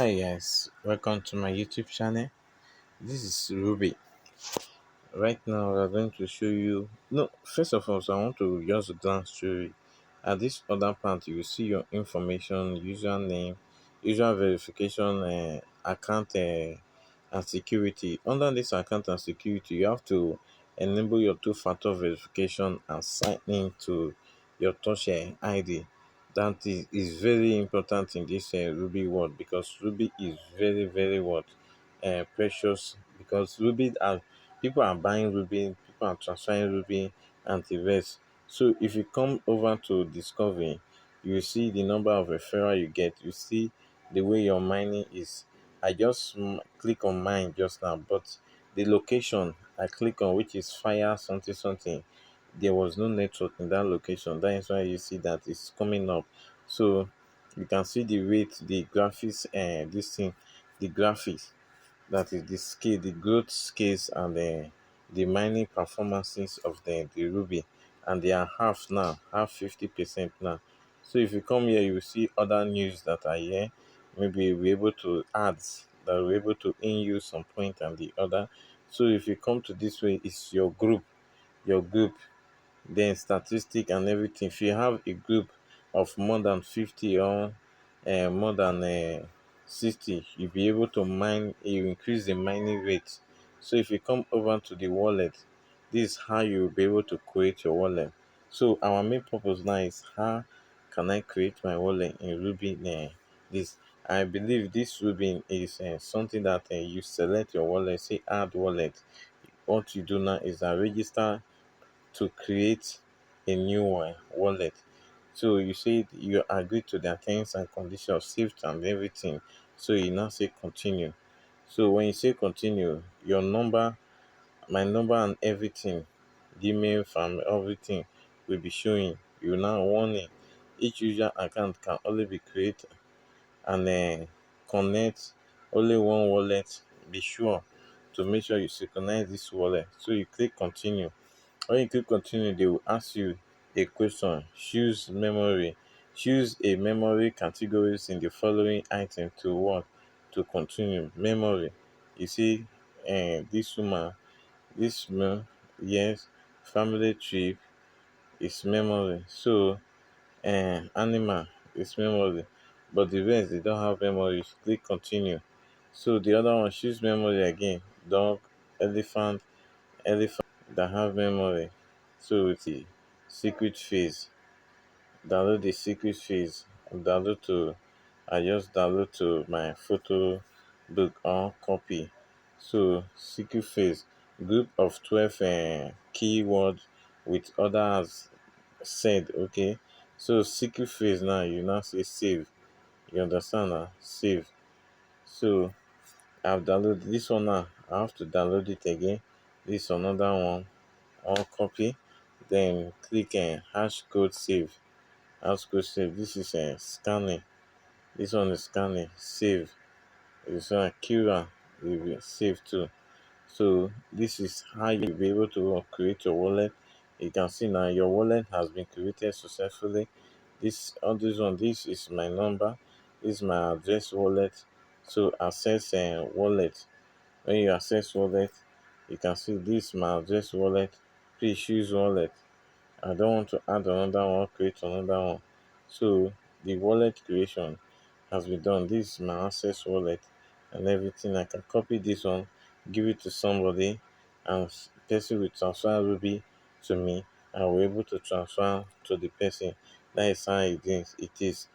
Hi guys, welcome to my YouTube channel. This is Ruby. Right now, we're going to show you. No, first of all, so I want to just glance through it. At this other part, you will see your information, username, user verification, account, and security. Under this account and security, you have to enable your two-factor verification and sign in to your Touch ID. That is very important in this Ruby world because Ruby is very, very what precious because Ruby are people are buying Ruby, people are transferring Ruby and the rest. So if you come over to Discovery, you see the number of referral you get. You see the way your mining is. I just click on mine just now, but the location I click on, which is fire something something, there was no network in that location. That is why you see that it's coming up. So you can see the rate, the graphics, and this thing, the graphics, that is the scale, the growth scales, and the mining performances of the Ruby, and they are half now, half 50% now. So if you come here, you will see other news that are here. Maybe we're able to add that we're able to in use some point and the other. So if you come to this way, it's your group, then statistic and everything. If you have a group of more than 50 or more than 60, you'll be able to mine, you increase the mining rate. So if you come over to the wallet, this is how you'll be able to create your wallet. So our main purpose now is how can I create my wallet in Ruby? This I believe this Ruby is something that you select your wallet, say add wallet. What you do now is register to create a new wallet. So you say you agree to their terms and conditions, safety and everything. So you now say continue. So when you say continue, your number, my number and everything, the email from everything will be showing. You now warning. Each user account can only be created and connect only one wallet. Be sure to make sure you synchronize this wallet. So you click continue. When you click continue, they will ask you a question. Choose a memory categories in the following item to what? To continue. Memory. You see, this woman, this man, yes, family trip is memory. So, animal is memory. But the rest, they don't have memory. Click continue. So the other one, choose memory again. Dog, elephant, that have memory. So it's the secret phase. Download the secret phase. Download to I just download to my photo book or copy. So secret phase, group of 12 keywords with others said. Okay. So secret phase now you now say save. You understand now? Save. So I've downloaded this one now. I have to download it again. This another one or copy, then click hash code save. Hash code save. This is scanning. This one is scanning. Save. This one QR will be save too. So this is how you'll be able to create your wallet. You can see now your wallet has been created successfully. This on this one, this is my number. This is my address wallet. So access wallet. When you access wallet, you can see this my address wallet. Please choose wallet. I don't want to add another one, create another one. So the wallet creation has been done. This is my access wallet and everything. I can copy this one, give it to somebody, and person will transfer Ruby to me. I will be able to transfer to the person. That is how it is.